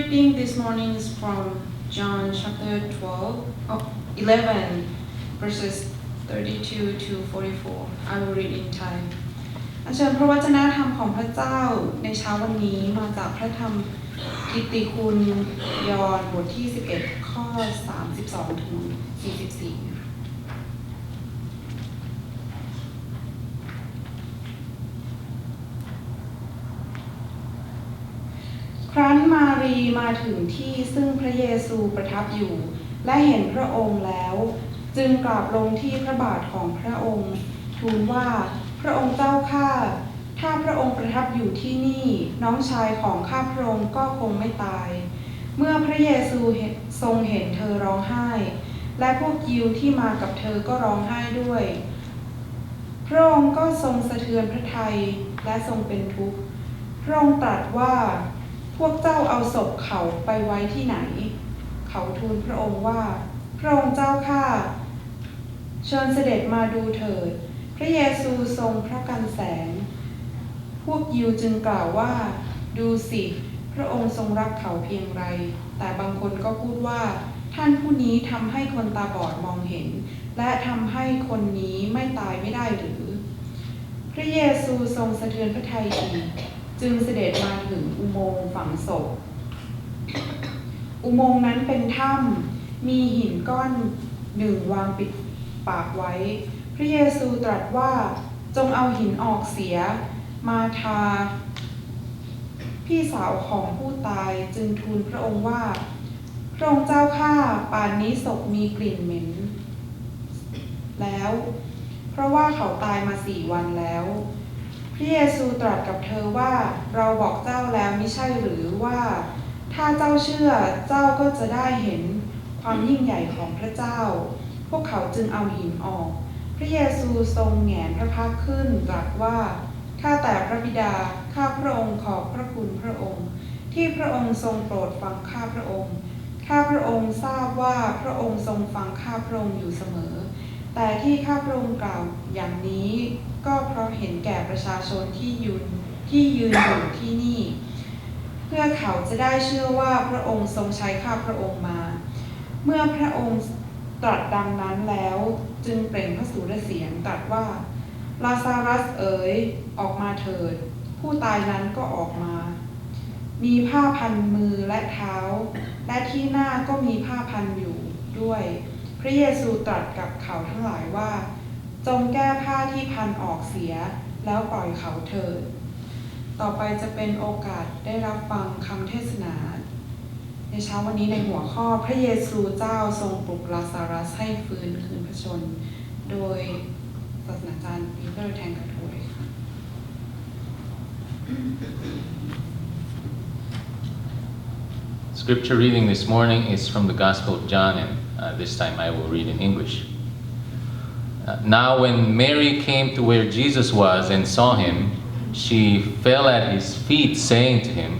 reading this morning is from John chapter 11, verses 32 to 44. I will read in Thai. อัญเชิญพระวจนะธรรมของพระเจ้าในเช้าวันนี้มาจากพระธรรมกิตติคุณยอห์นบทที่ 11 ข้อ 32 ถึง 44 ครั้นมารีมาถึงที่ซึ่งพระเยซูประทับอยู่และเห็นพระองค์แล้วจึงกราบลงที่พระบาทของพระองค์ทูลว่าพระองค์เจ้าข้าถ้าพระองค์ประทับอยู่ที่นี่น้องชายของข้าพระองค์ก็คงไม่ตายเมื่อพระเยซูทรงเห็นเธอร้องไห้และพวกยิวที่มากับเธอก็ร้องไห้ด้วยพระองค์ก็ทรงสะเทือนพระทัยและทรงเป็นทุกข์พระองค์ตรัสว่าพวกเจ้าเอาศพเขาไปไว้ที่ไหนเขาทูลพระองค์ว่าพระองค์เจ้าข้าเชิญเสด็จมาดูเถิดพระเยซูทรงพระกันแสงพวกยิวจึงกล่าวว่าดูสิพระองค์ทรงรักเขาเพียงไรแต่บางคนก็พูดว่าท่านผู้นี้ทำให้คนตาบอดมองเห็นและทำให้คนนี้ไม่ตายไม่ได้หรือพระเยซูทรงสะเทือนพระทัยอีกจึงเสด็จมาถึงอุโมงค์ฝังศพอุโมงค์นั้นเป็นถ้ำมีหินก้อนหนึ่งวางปิดปากไว้พระเยซูตรัสว่าจงเอาหินออกเสียมาทาพี่สาวของผู้ตายจึงทูลพระองค์ว่าพระองค์เจ้าข้าป่านนี้ศพมีกลิ่นเหม็นแล้วเพราะว่าเขาตายมา4 วันแล้วพระเยซูตรัสกับเธอว่าเราบอกเจ้าแล้วมิใช่หรือว่าถ้าเจ้าเชื่อเจ้าก็จะได้เห็นความยิ่งใหญ่ของพระเจ้าพวกเขาจึงเอาหินออกพระเยซูทรงแหงนพระพักตร์ขึ้นตรัสว่าข้าแต่พระบิดาข้าพระองค์ขอบพระคุณพระองค์ที่พระองค์ทรงโปรดฟังข้าพระองค์ข้าพระองค์ทราบว่าพระองค์ทรงฟังข้าพระองค์อยู่เสมอแต่ที่ข้าพระองค์กล่าวอย่างนี้ก็เพราะเห็นแก่ประชาชนที่ยืนอยู่ที่นี่เพื่อเขาจะได้เชื่อว่าพระองค์ทรงใช้ข้าพระองค์มาเมื่อพระองค์ตรัสดังนั้นแล้วจึงเปล่งพระสุรเสียงตรัสว่าลาซารัสเอ๋ยออกมาเถิดผู้ตายนั้นก็ออกมามีผ้าพันมือและเท้าและที่หน้าก็มีผ้าพันอยู่ด้วยพระเยซูตรัสกับเขาทั้งหลายว่าจงแก้ผ้าที่พันออกเสียแล้วปล่อยเขาเถิดต่อไปจะเป็นโอกาสได้รับฟังคำเทศนาในเช้าวันนี้ในหัวข้อพระเยซูเจ้าทรงปลุกลาซารัสให้ฟื้นคืนพระชนโดยศาสนาจารย์ปีเตอร์แทงกระถวย Scripture reading this morning is from the Gospel of John, and this time I will read in English. Now when Mary came to where Jesus was and saw him, she fell at his feet, saying to him,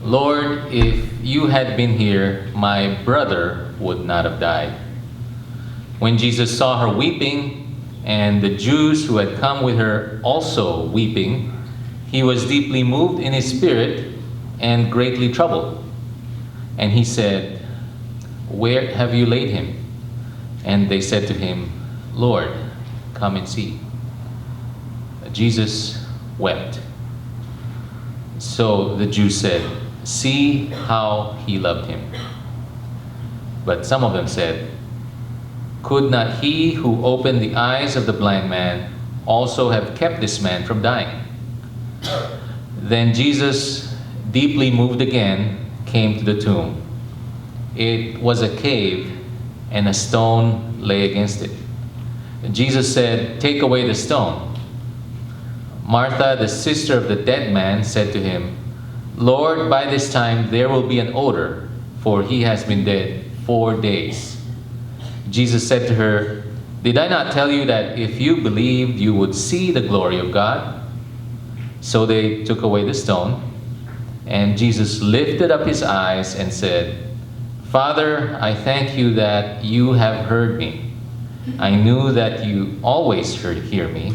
Lord, if you had been here, my brother would not have died. When Jesus saw her weeping, and the Jews who had come with her also weeping, he was deeply moved in his spirit and greatly troubled. And he said, Where have you laid him? And they said to him, Lord, come and see. Jesus wept. So the Jews said, See how he loved him. But some of them said, Could not he who opened the eyes of the blind man also have kept this man from dying? Then Jesus, deeply moved again, came to the tomb. It was a cave, and a stone lay against it. Jesus said, Take away the stone. Martha, the sister of the dead man, said to him, Lord, by this time there will be an odor, for he has been dead 4 days. Jesus said to her, Did I not tell you that if you believed, you would see the glory of God? So they took away the stone, and Jesus lifted up his eyes and said, Father, I thank you that you have heard me. I knew that you always hear me,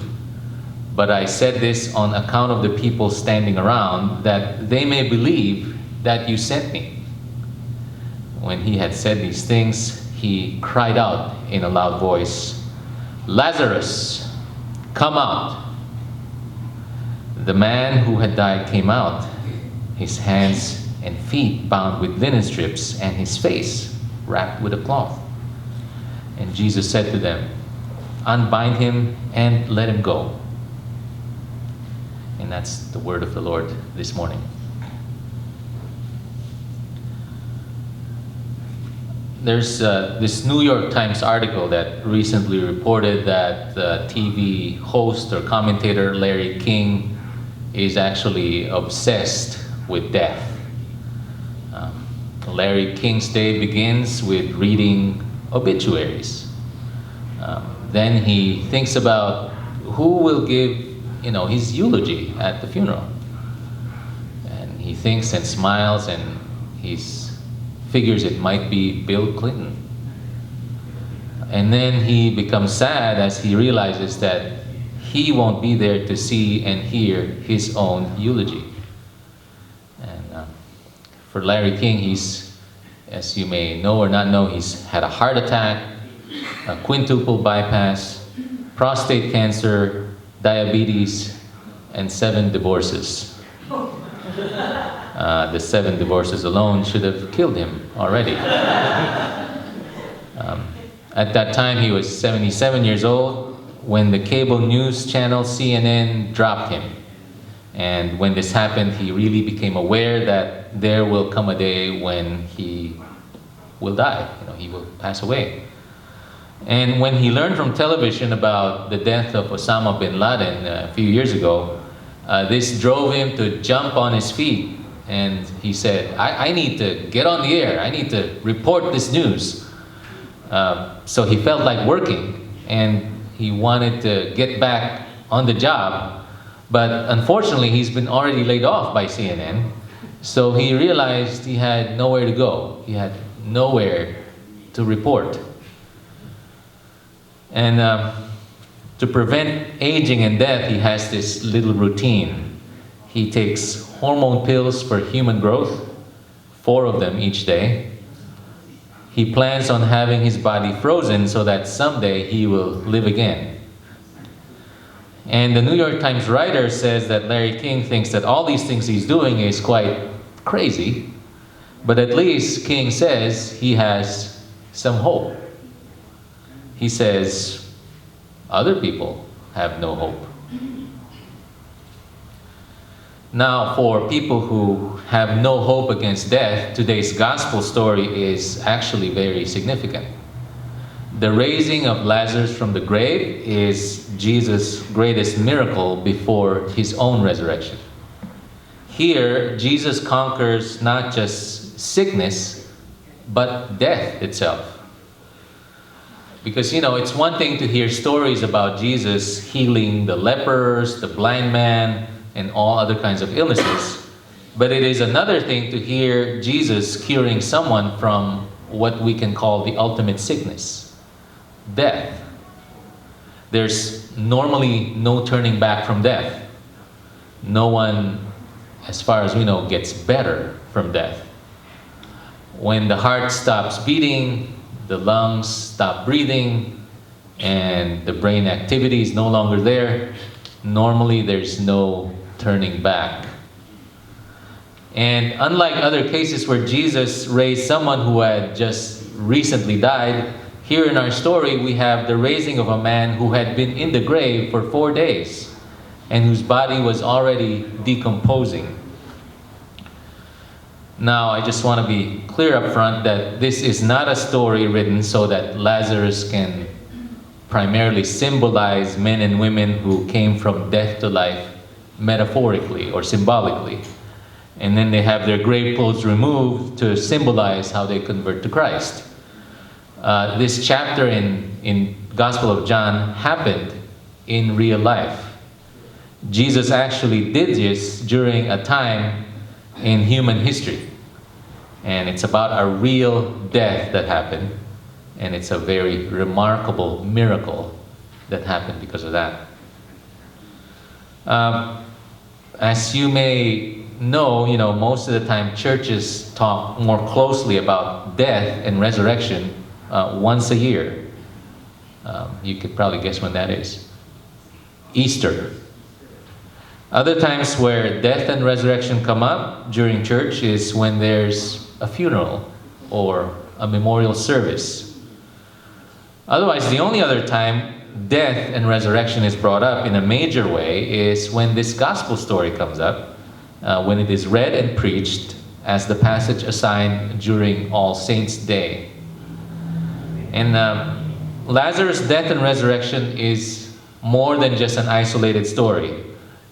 but I said this on account of the people standing around, that they may believe that you sent me. when he had said these things, he cried out in a loud voice, "Lazarus, come out!" The man who had died came out, his hands and feet bound with linen strips, and his face wrapped with a cloth. And Jesus said to them, "Unbind him and let him go." And that's the word of the Lord this morning. There's this New York Times article that recently reported that the TV host or commentator Larry King is actually obsessed with death. Larry King's day begins with reading obituaries. Then he thinks about who will give, his eulogy at the funeral. And he thinks and smiles, and he figures it might be Bill Clinton. And then he becomes sad as he realizes that he won't be there to see and hear his own eulogy. And for Larry King, he's, as you may know or not know, he's had a heart attack, a quintuple bypass, prostate cancer, diabetes, and 7 divorces. The 7 divorces alone should have killed him already. At that time, he was 77 years old when the cable news channel CNN dropped him. And when this happened, he really became aware that there will come a day when he will die. He will pass away. And when he learned from television about the death of Osama bin Laden a few years ago, this drove him to jump on his feet. And he said, I need to get on the air. I need to report this news. So he felt like working, and he wanted to get back on the job. But unfortunately, he's been already laid off by CNN. So he realized he had nowhere to go. He had nowhere to report. And to prevent aging and death, he has this little routine. He takes hormone pills for human growth, 4 of them each day. He plans on having his body frozen so that someday he will live again. And the New York Times writer says that Larry King thinks that all these things he's doing is quite crazy, but at least King says he has some hope. He says other people have no hope. Now, for people who have no hope against death, today's gospel story is actually very significant. The raising of Lazarus from the grave is Jesus' greatest miracle before his own resurrection. Here, Jesus conquers not just sickness, but death itself. Because, it's one thing to hear stories about Jesus healing the lepers, the blind man, and all other kinds of illnesses. But it is another thing to hear Jesus curing someone from what we can call the ultimate sickness, death. There's normally no turning back from death. No one, as far as we know, gets better from death. When the heart stops beating, the lungs stop breathing, and the brain activity is no longer there, normally there's no turning back. And unlike other cases where Jesus raised someone who had just recently died, here in our story we have the raising of a man who had been in the grave for 4 days and whose body was already decomposing. Now, I just want to be clear up front that this is not a story written so that Lazarus can primarily symbolize men and women who came from death to life metaphorically or symbolically. And then they have their grave clothes removed to symbolize how they convert to Christ. This chapter in Gospel of John happened in real life. Jesus actually did this during a time in human history. And it's about a real death that happened. And it's a very remarkable miracle that happened because of that. As you may know, most of the time churches talk more closely about death and resurrection once a year. You could probably guess when that is. Easter. Other times where death and resurrection come up during church is when there's a funeral or a memorial service. Otherwise, the only other time death and resurrection is brought up in a major way is when this gospel story comes up, when it is read and preached as the passage assigned during All Saints' Day. And Lazarus' death and resurrection is more than just an isolated story.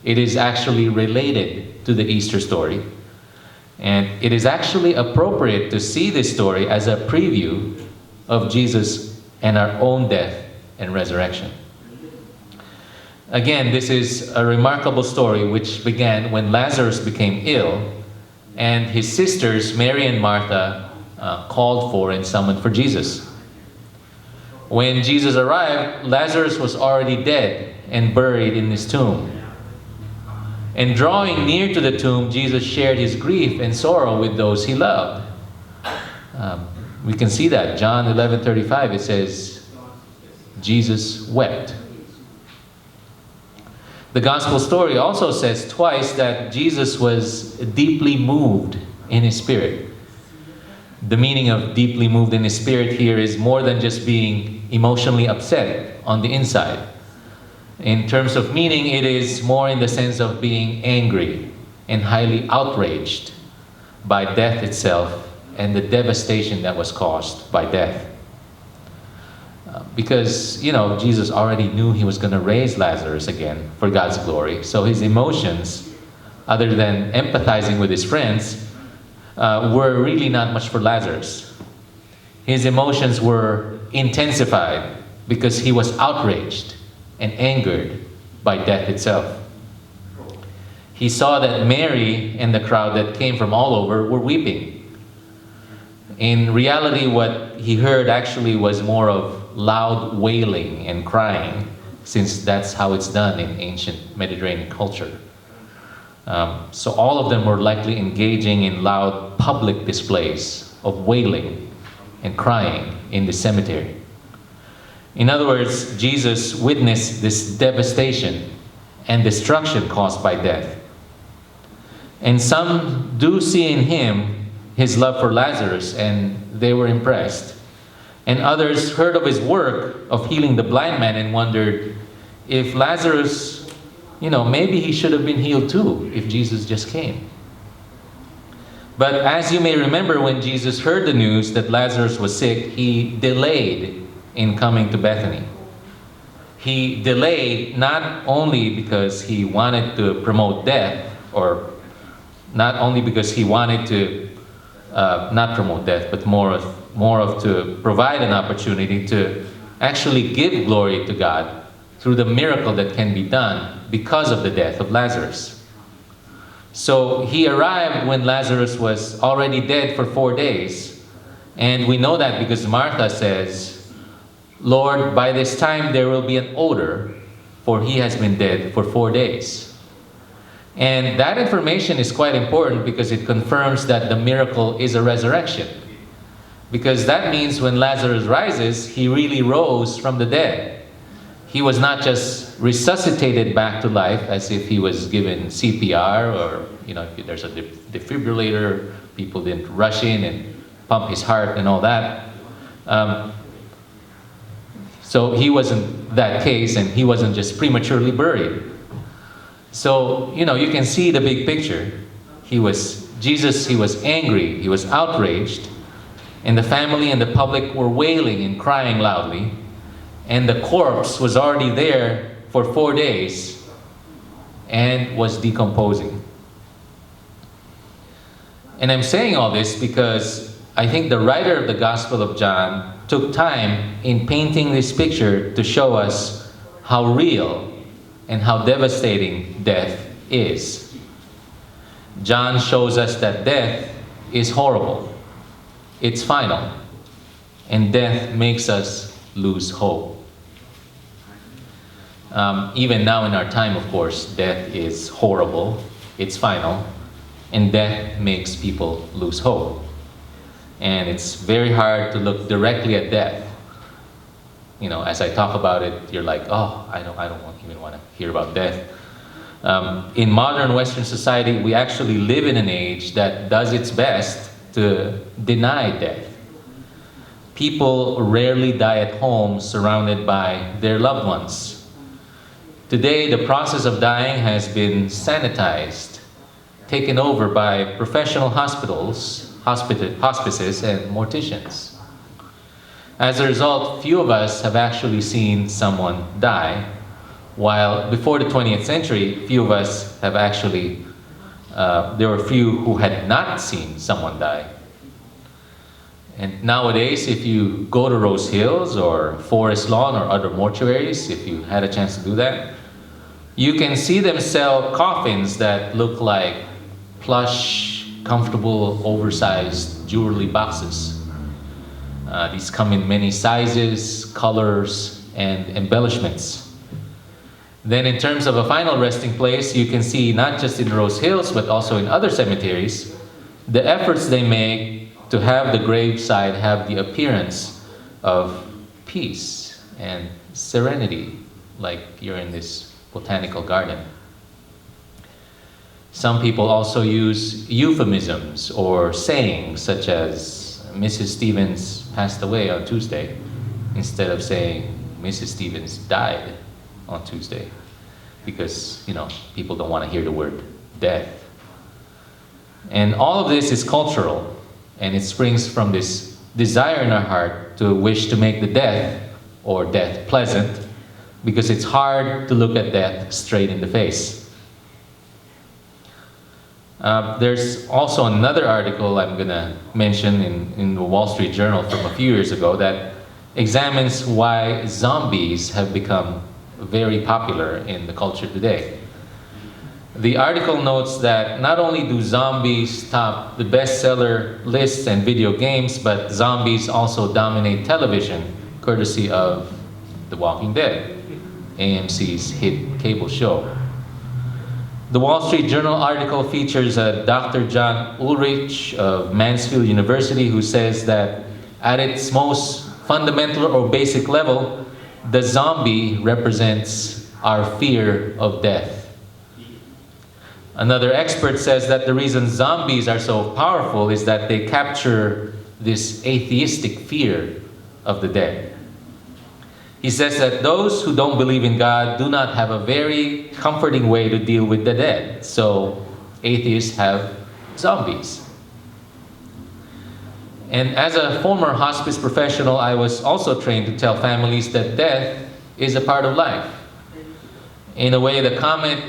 It is actually related to the Easter story. And it is actually appropriate to see this story as a preview of Jesus and our own death and resurrection. Again, this is a remarkable story which began when Lazarus became ill and his sisters, Mary and Martha, called for and summoned for Jesus. When Jesus arrived, Lazarus was already dead and buried in his tomb. And drawing near to the tomb, Jesus shared his grief and sorrow with those he loved. We can see that. John 11:35, it says, Jesus wept. The gospel story also says twice that Jesus was deeply moved in his spirit. The meaning of deeply moved in his spirit here is more than just being emotionally upset on the inside. In terms of meaning, it is more in the sense of being angry and highly outraged by death itself and the devastation that was caused by death. Because, Jesus already knew he was going to raise Lazarus again for God's glory. So his emotions, other than empathizing with his friends, were really not much for Lazarus. His emotions were intensified because he was outraged and angered by death itself. He saw that Mary and the crowd that came from all over were weeping. In reality, what he heard actually was more of loud wailing and crying, since that's how it's done in ancient Mediterranean culture. So all of them were likely engaging in loud public displays of wailing and crying in the cemetery. In other words, Jesus witnessed this devastation and destruction caused by death. And some do see in him his love for Lazarus, and they were impressed. And others heard of his work of healing the blind man and wondered if Lazarus, maybe he should have been healed too if Jesus just came. But as you may remember, when Jesus heard the news that Lazarus was sick, he delayed in coming to Bethany. He delayed not only because he wanted to promote death, or not only because he wanted to not promote death, but more of to provide an opportunity to actually give glory to God through the miracle that can be done because of the death of Lazarus. So he arrived when Lazarus was already dead for 4 days. And we know that because Martha says, Lord, by this time there will be an odor, for he has been dead for 4 days. And that information is quite important because it confirms that the miracle is a resurrection. Because that means when Lazarus rises, he really rose from the dead. He was not just resuscitated back to life as if he was given CPR, or, if there's a defibrillator, people didn't rush in and pump his heart and all that. So he wasn't that case, and he wasn't just prematurely buried. So, you can see the big picture. He was angry, he was outraged, and the family and the public were wailing and crying loudly, and the corpse was already there for 4 days and was decomposing. And I'm saying all this because I think the writer of the Gospel of John took time in painting this picture to show us how real and how devastating death is. John shows us that death is horrible. It's final. And death makes us lose hope. Even now in our time, of course, death is horrible. It's final. and death makes people lose hope. And it's very hard to look directly at death. You know, as I talk about it, you're like, oh, I don't even want to hear about death. In modern Western society, we actually live in an age that does its best to deny death. People rarely die at home surrounded by their loved ones. Today, the process of dying has been sanitized, taken over by professional hospitals, hospices, and morticians. As a result, few of us have actually seen someone die, while before the 20th century, few of us have actually, there were few who had not seen someone die. And nowadays, if you go to Rose Hills or Forest Lawn or other mortuaries, if you had a chance to do that, you can see them sell coffins that look like plush, comfortable, oversized jewelry boxes. These come in many sizes, colors, and embellishments. Then in terms of a final resting place, you can see not just in Rose Hills, but also in other cemeteries, the efforts they make to have the graveside have the appearance of peace and serenity, like you're in this botanical garden. Some people also use euphemisms or sayings such as Mrs. Stevens passed away on Tuesday, instead of saying Mrs. Stevens died on Tuesday, because, you know, people don't want to hear the word death. And all of this is cultural, and it springs from this desire in our heart to wish to make the death or death pleasant, because it's hard to look at death straight in the face. There's also another article I'm going to mention in the Wall Street Journal from a few years ago that examines why zombies have become very popular in the culture today. The article notes that not only do zombies top the bestseller lists and video games, but zombies also dominate television, courtesy of The Walking Dead, AMC's hit cable show. The Wall Street Journal article features Dr. John Ulrich of Mansfield University, who says that at its most fundamental or basic level, the zombie represents our fear of death. Another expert says that the reason zombies are so powerful is that they capture this atheistic fear of the dead. He says that those who don't believe in God do not have a very comforting way to deal with the dead, so atheists have zombies. And as a former hospice professional, I was also trained to tell families that death is a part of life. In a way, the comment